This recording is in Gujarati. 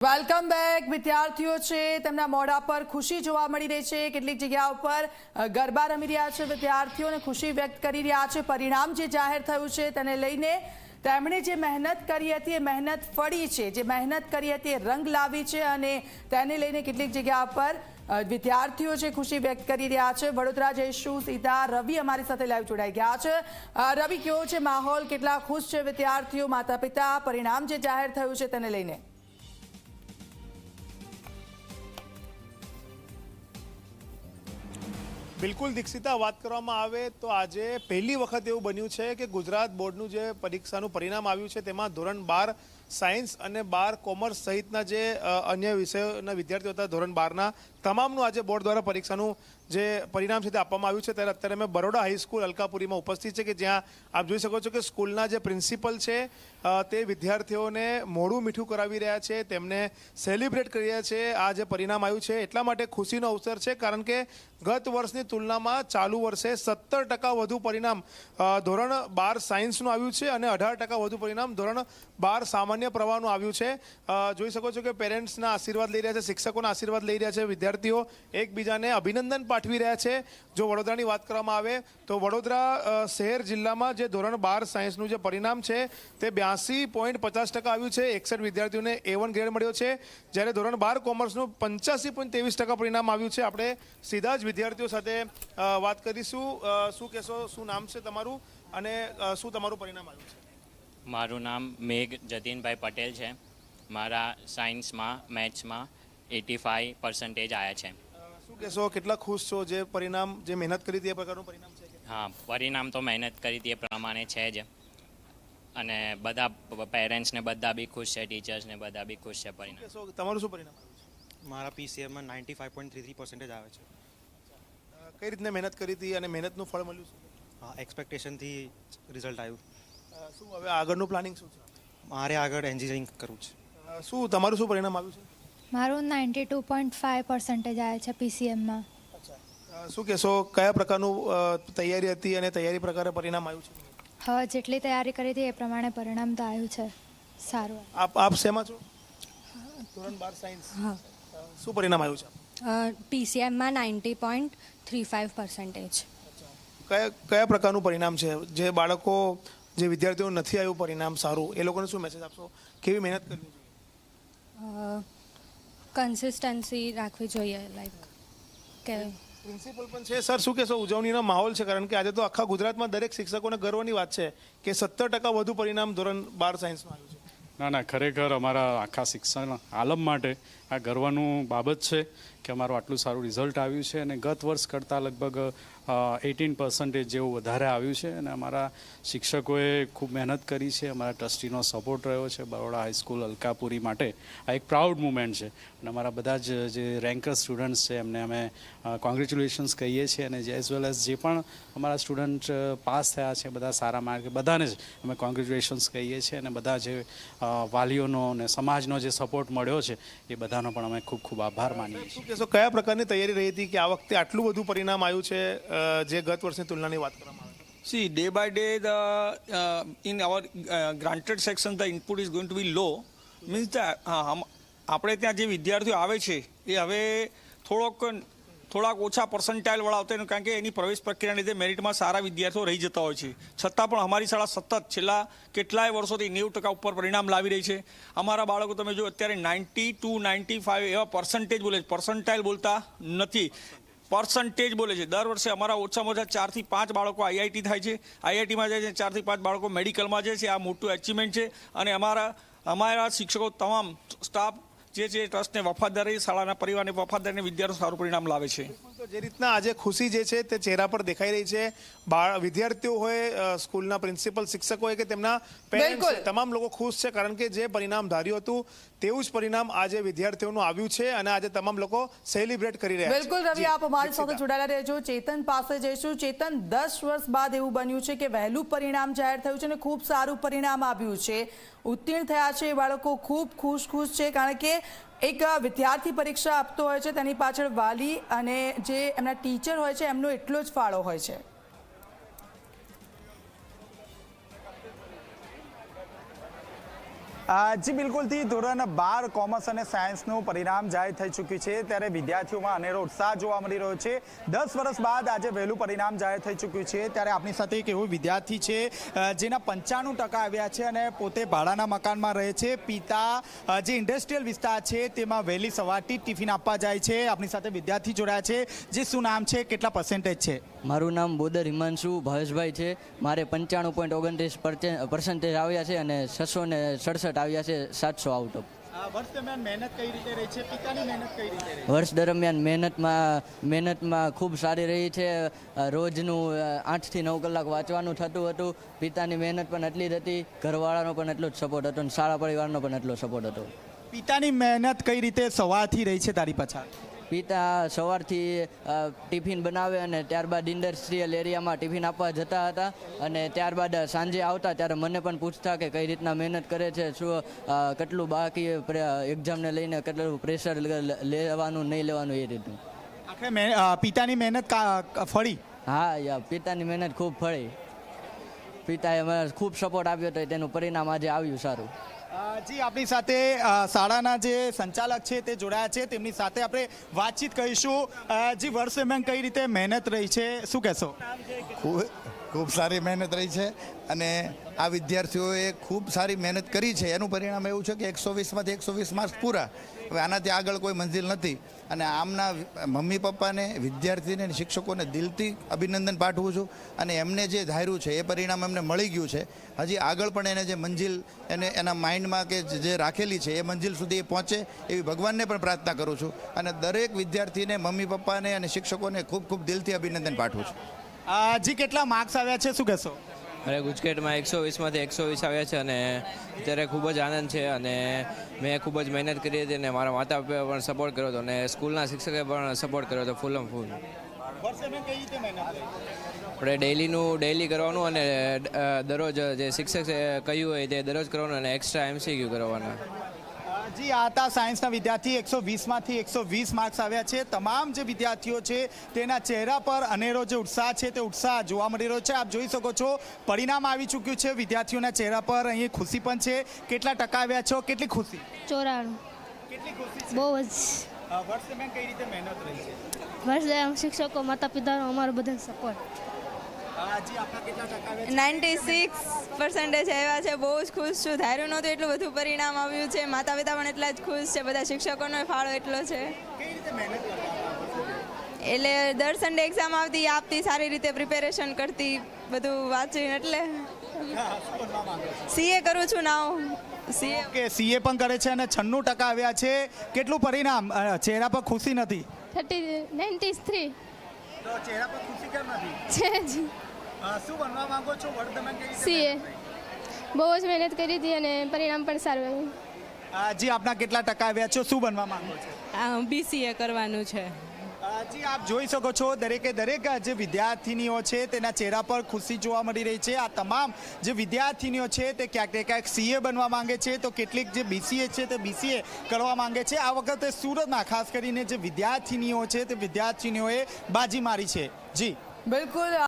Welcome back. વિદ્યાર્થીઓ છે તેમના મોઢા પર ખુશી જોવા મળી રહી છે। કેટલીક જગ્યાઓ પર ગરબા રમી રહ્યા છે વિદ્યાર્થીઓને ખુશી વ્યક્ત કરી રહ્યા છે। પરિણામ જે જાહેર થયું છે તેને લઈને તેમણે જે મહેનત કરી હતી એ મહેનત ફળી છે, જે મહેનત કરી હતી એ રંગ લાવી છે અને તેને લઈને કેટલીક જગ્યા પર વિદ્યાર્થીઓ છે ખુશી વ્યક્ત કરી રહ્યા છે। વડોદરા જઈશું, સીધા રવિ અમારી સાથે લાઈવ જોડાઈ ગયા છે। રવિ, કેવો છે માહોલ, કેટલા ખુશ છે વિદ્યાર્થીઓ, માતા પિતા, પરિણામ જે જાહેર થયું છે તેને લઈને? બિલકુલ દીક્ષિતા, વાત કરવામાં આવે તો આજે પહેલી વખત એવું બન્યું છે કે ગુજરાત બોર્ડનું જે પરીક્ષાનું પરિણામ આવ્યું છે તેમાં ધોરણ 12 સાયન્સ અને 12 કોમર્સ સહિતના જે અન્ય વિષયોના વિદ્યાર્થીઓ હતા ધોરણ 12ના તમામનું આજે બોર્ડ દ્વારા પરીક્ષાનું જે પરિણામ છે તે આપવામાં આવ્યું છે। ત્યારે અત્યારે અમે બરોડા હાઈસ્કૂલ અલકાપુરીમાં ઉપસ્થિત છે કે જ્યાં આપ જોઈ શકો છો કે સ્કૂલના જે પ્રિન્સિપલ છે તે વિદ્યાર્થીઓને મોઢું મીઠું કરાવી રહ્યા છે, તેમને સેલિબ્રેટ કરી રહ્યા છે। આ જે પરિણામ આવ્યું છે એટલા માટે ખુશીનો અવસર છે કારણ કે ગત વર્ષની તુલનામાં ચાલુ વર્ષે 17% વધુ પરિણામ ધોરણ 12 સાયન્સનું આવ્યું છે અને 18% વધુ પરિણામ ધોરણ 12 સામાન્ય પ્રવાહનું આવ્યું છે। જોઈ શકો છો કે પેરેન્ટ્સના આશીર્વાદ લઈ રહ્યા છે, શિક્ષકોના આશીર્વાદ લઈ રહ્યા છે, વિદ્યાર્થીઓ એકબીજાને અભિનંદન પાઠવી રહ્યા છે। જો વડોદરાની વાત કરવામાં આવે તો વડોદરા શહેર જિલ્લામાં જે ધોરણ 12 સાયન્સનું જે પરિણામ છે તે 82.50% આવ્યું છે। 61 વિદ્યાર્થીઓને A1 ગ્રેડ મળ્યો છે, જ્યારે ધોરણ 12 કોમર્સનું 85.23% પરિણામ આવ્યું છે। આપણે સીધા જ વિદ્યાર્થીઓ સાથે વાત કરીશું। શું કહેશો, શું નામ છે તમારું અને શું તમારું પરિણામ આવ્યું છે? મારું નામ મેઘ જતીનભાઈ પટેલ છે। મારા સાયન્સમાં મેથ્સમાં 85% આવ્યા છે। શું કહેશો, કેટલા ખુશ છો? જે પરિણામ, જે મહેનત કરી હતી એ પ્રકારનું પરિણામ છે? હા, પરિણામ તો મહેનત કરી હતી એ પ્રમાણે છે જ અને બધા પેરેન્ટ્સને બધા બી ખુશ છે, ટીચર્સને બધા બી ખુશ છે પરિણામ। તમારું શું પરિણામ આવ્યું છે? મારા PCMમાં 95.33% આવે છે। કઈ રીતને મહેનત કરી હતી અને મહેનતનું ફળ મળ્યું છે? હા, એક્સપેક્ટેશનથી રિઝલ્ટ આવ્યું। શું હવે આગળનું પ્લાનિંગ શું છે? મારે આગળ એન્જિનિયરિંગ કરવું છે। શું તમારું શું પરિણામ આવ્યું છે? મારું 92.5% આવે છે PCMમાં। શું કહેશો, કયા પ્રકારનું તૈયારી હતી અને તૈયારી પ્રકારે પરિણામ આવ્યું છે? હવે જેટલી તૈયારી કરી હતી એ પ્રમાણે પરિણામ તો આવ્યું છે સારું। આપ શેમાં છો? ધોરણ 12 સાયન્સ। હા, શું પરિણામ આવ્યું છે? PCMમાં 90.35%। કયા પ્રકારનું પરિણામ છે? જે બાળકો, જે વિદ્યાર્થીઓ નથી આવ્યું પરિણામ સારું, એ લોકોને શું મેસેજ આપશો? કેવી મહેનત કરવી જોઈએ? કન્સિસ્ટન્સી રાખવી જોઈએ, લાઈક કે પ્રિન્સિપલ પણ છે સર, શું કહેશો, ઉજવણીનો માહોલ છે કારણ કે આજે તો આખા ગુજરાતમાં દરેક શિક્ષકોને ગર્વની વાત છે કે 17% વધુ પરિણામ ધોરણ 12 સાયન્સમાં આવ્યું છે? ના, ખરેખર અમારા આખા શિક્ષણ આલમ માટે આ ગર્વનું બાબત છે કે અમારું આટલું સારું રિઝલ્ટ આવ્યું છે અને ગત વર્ષ કરતાં લગભગ 18% જેવું વધારે આવ્યું છે અને અમારા શિક્ષકોએ ખૂબ મહેનત કરી છે, અમારા ટ્રસ્ટીનો સપોર્ટ રહ્યો છે બરોડા હાઈસ્કૂલ અલકાપુરી માટે। આ એક પ્રાઉડ મુમેન્ટ છે અને અમારા બધા જ જે રેન્કર સ્ટુડન્ટ્સ છે એમને અમે કોંગ્રેચ્યુલેશન્સ કહીએ છીએ અને એઝ વેલ એઝ જે પણ અમારા સ્ટુડન્ટ પાસ થયા છે બધા સારા માર્કે, બધાને જ અમે કોંગ્રેચ્યુલેશન્સ કહીએ છીએ અને બધા જે વાલીઓનો અને સમાજનો જે સપોર્ટ મળ્યો છે એ બધાનો પણ અમે ખૂબ ખૂબ આભાર માનીએ છીએ। શું કહેશો, કયા પ્રકારની તૈયારી રહી હતી કે આ વખતે આટલું બધું પરિણામ આવ્યું છે જે ગત વર્ષની તુલનાની વાત કરવામાં આવે? See, day by day, in our granted section, the input is going to be low. Means that આપણે ત્યાં જે વિદ્યાર્થીઓ આવે છે એ હવે થોડાક ઓછા પર્સન્ટાઇલ વાળા આવતા હોય કારણ કે એની પ્રવેશ પ્રક્રિયાના લીધે મેરિટમાં સારા વિદ્યાર્થીઓ રહી જતા હોય છે, છતાં પણ અમારી શાળા સતત છેલ્લા કેટલાય વર્ષોથી 90% ઉપર પરિણામ લાવી રહી છે। અમારા બાળકો તમે જો અત્યારે 90 to 95 એવા પર્સન્ટેજ બોલે છે, પર્સન્ટાઇલ બોલતા નથી, પર્સન્ટેજ બોલે છે। દર વર્ષે અમારા ઓછામાં ઓછા 4 થી 5 બાળકો IIT થાય છે, IITમાં જાય છે, 4 થી 5 બાળકો મેડિકલમાં જાય છે। આ મોટું અચીવમેન્ટ છે અને અમારા શિક્ષકો તમામ સ્ટાફ જે છે ટ્રસ્ટને વફાદારી, શાળાના પરિવારને વફાદારીને વિદ્યાર્થીઓ સારું પરિણામ લાવે છે। જે રીતના આજે ખુશી જે છે તે ચહેરા પર દેખાઈ રહી છે, વિદ્યાર્થીઓ હોય, સ્કૂલના પ્રિન્સિપલ, શિક્ષક હોય કે તેમના પેરેન્ટ્સ, તમામ લોકો ખુશ છે કારણ કે જે પરિણામ ધાર્યું હતું તેવું જ પરિણામ આજે વિદ્યાર્થીઓનું આવ્યું છે અને આજે તમામ લોકો સેલિબ્રેટ કરી રહ્યા છે। બિલકુલ રવિ, આપ અમારી સાથે જોડાયેલા રહેજો। ચેતન પાસે જઈશું। ચેતન, 10 વર્ષ બાદ એવું બન્યું છે કે વહેલું પરિણામ જાહેર થયું છે અને ખૂબ સારું પરિણામ આવ્યું છે, ઉત્તીર્ણ થયા છે બાળકો, ખૂબ ખુશ છે કારણ કે એક વિદ્યાર્થી પરીક્ષા આપતો હોય છે તેની પાછળ વાલી અને જે એમના ટીચર હોય છે એમનો એટલો જ ફાળો હોય છે। જી બિલકુલથી ધોરણ 12 કોમર્સ અને સાયન્સનું પરિણામ જાહેર થઈ ચૂક્યું છે ત્યારે વિદ્યાર્થીઓમાં અનેરો ઉત્સાહ જોવા મળી રહ્યો છે. 10 વર્ષ બાદ આજે વહેલું પરિણામ જાહેર થઈ ચૂક્યું છે ત્યારે આપણી સાથે એક એવો વિદ્યાર્થી છે જેના 95% આવ્યા છે અને પોતે ભાડાના મકાનમાં રહે છે. પિતા જે ઇન્ડસ્ટ્રીયલ વિસ્તાર છે તેમાં વહેલી સવારથી ટિફિન આપવા જાય છે. આપણી સાથે વિદ્યાર્થી જોડાયા છે. જે શું નામ છે, કેટલા પર્સન્ટેજ છે? મારું નામ બોદર હિમાંશુ ભાવેશભાઈ છે. મારે 95.29% આવ્યા છે અને 667 આવ્યા છે 700 આઉટ ઓફ. વર્ષ દરમિયાન મહેનત કઈ રીતે રહી છે? પિતાની મહેનત કઈ રીતે રહી? વર્ષ દરમિયાન મહેનતમાં ખૂબ સારી રહી છે. રોજનું 8 થી 9 કલાક વાંચવાનું થતું હતું. પિતાની મહેનત પણ એટલી જ હતી, ઘરવાળાનો પણ એટલો જ સપોર્ટ હતો અને શાળા પરિવારનો પણ એટલો સપોર્ટ હતો. પિતાની મહેનત કઈ રીતે સવારથી રહી છે તારી પાછળ? પિતા સવારથી ટિફિન બનાવે અને ત્યારબાદ ઇન્ડસ્ટ્રીયલ એરિયામાં ટિફિન આપવા જતા હતા અને ત્યારબાદ સાંજે આવતા ત્યારે મને પણ પૂછતા કે કઈ રીતના મહેનત કરે છે, શું કેટલું બાકી એક્ઝામને લઈને કેટલું પ્રેશર લેવાનું નહીં લેવાનું એ રીતનું. આખરે પિતાની મહેનત ફળી? હા, પિતાની મહેનત ખૂબ ફળી. પિતાએ મને ખૂબ સપોર્ટ આપ્યો હતો, તેનું પરિણામ આજે આવ્યું સારું. જી આપણી સાથે શાળાના જે સંચાલક છે તે જોડાયા છે, તેમની સાથે આપણે વાતચીત કરીશું. જી વર્ષ દરમિયાન કઈ રીતે મહેનત રહી છે, શું કહેશો? ખૂબ સારી મહેનત રહી છે અને આ વિદ્યાર્થીઓએ ખૂબ સારી મહેનત કરી છે. એનું પરિણામ એવું છે કે 120માંથી 120 માર્ક્સ પૂરા. હવે આનાથી આગળ કોઈ મંજિલ નથી અને આમના મમ્મી પપ્પાને, વિદ્યાર્થીને અને શિક્ષકોને દિલથી અભિનંદન પાઠવું છું અને એમને જે ધાર્યું છે એ પરિણામ એમને મળી ગયું છે. હજી આગળ પણ એને જે મંજિલ એને એના માઇન્ડમાં કે જે રાખેલી છે એ મંજિલ સુધી એ પહોંચે એવી ભગવાનને પણ પ્રાર્થના કરું છું અને દરેક વિદ્યાર્થીને, મમ્મી પપ્પાને અને શિક્ષકોને ખૂબ ખૂબ દિલથી અભિનંદન પાઠવું છું. જી કેટલા માર્ક્સ આવ્યા છે, શું કહેશો? અરે ગુજકેટમાં 120માંથી 120 આવ્યા છે અને અત્યારે ખૂબ જ આનંદ છે અને મેં ખૂબ જ મહેનત કરી હતી અને મારા માતા પિતાએ પણ સપોર્ટ કર્યો હતો અને સ્કૂલના શિક્ષકે પણ સપોર્ટ કર્યો હતો ફૂલ ફૂલ. આપણે ડેઈલી કરવાનું અને દરરોજ જે શિક્ષકે કહ્યું હોય તે દરરોજ કરવાનું અને એક્સ્ટ્રા MCQ કરવાના. જી આ હતા સાયન્સના વિદ્યાર્થી. 120માંથી 120 માર્ક્સ આવ્યા છે. તમામ જે વિદ્યાર્થીઓ છે તેના ચહેરા પર અનેરો જે ઉત્સાહ છે તે ઉત્સાહ જોવા મળી રહ્યો છે. આપ જોઈ શકો છો પરિણામ આવી ચૂક્યું છે. વિદ્યાર્થીઓના ચહેરા પર અહીં ખુશી પણ છે. કેટલા ટકા આવ્યા છો, કેટલી ખુશી? 94. કેટલી ખુશી? બહુ જ. વર્ષ દરમિયાન કઈ રીતે મહેનત રહી છે? વર્ષ દરમિયાન શિક્ષકો, માતા પિતાનો અમારો બધાનો સપોર્ટ. 96% આવ્યા છે. બહુ જ ખુશ છું. ધાર્યું નહોતું એટલું બધું પરિણામ આવ્યું છે. માતા પિતા પણ એટલા જ ખુશ છે. બધા શિક્ષકોનો ફાળો એટલો છે. એટલે દર સન્ડે એક્ઝામ આવતી, આપતી, સારી રીતે પ્રિપેરેશન કરતી, બધું વાંચીને. એટલે CA કરું છું નાવ. CA પણ કરે છે અને 96% આવ્યા છે. કેટલું પરિણામ? ચહેરા પર ખુશી નથી? 93. તો ચહેરા પર ખુશી કેમ નથી? છે જ. શું બનવા માંગો છો? વર્ગ દરમિયાન કઈ રીતે? CA. બહુ જ મહેનત કરી હતી અને પરિણામ પણ સારું આવ્યું. જી આપના કેટલા ટકા આવ્યા છો, શું બનવા માંગો છો? BCA કરવાનું છે. જી આપ જોઈ શકો છો દરેકે દરેક જે વિદ્યાર્થીનીઓ છે તેના ચહેરા પર ખુશી જોવા મળી રહી છે. આ તમામ જે વિદ્યાર્થીનીઓ છે તે ક્યાંક ને ક્યાંક CA બનવા માંગે છે તો કેટલીક જે BCA છે તે BCA કરવા માંગે છે. આ વખતે સુરતમાં ખાસ કરીને જે વિદ્યાર્થીનીઓ છે તે વિદ્યાર્થીનીઓએ બાજી મારી છે. જી બિલકુલ.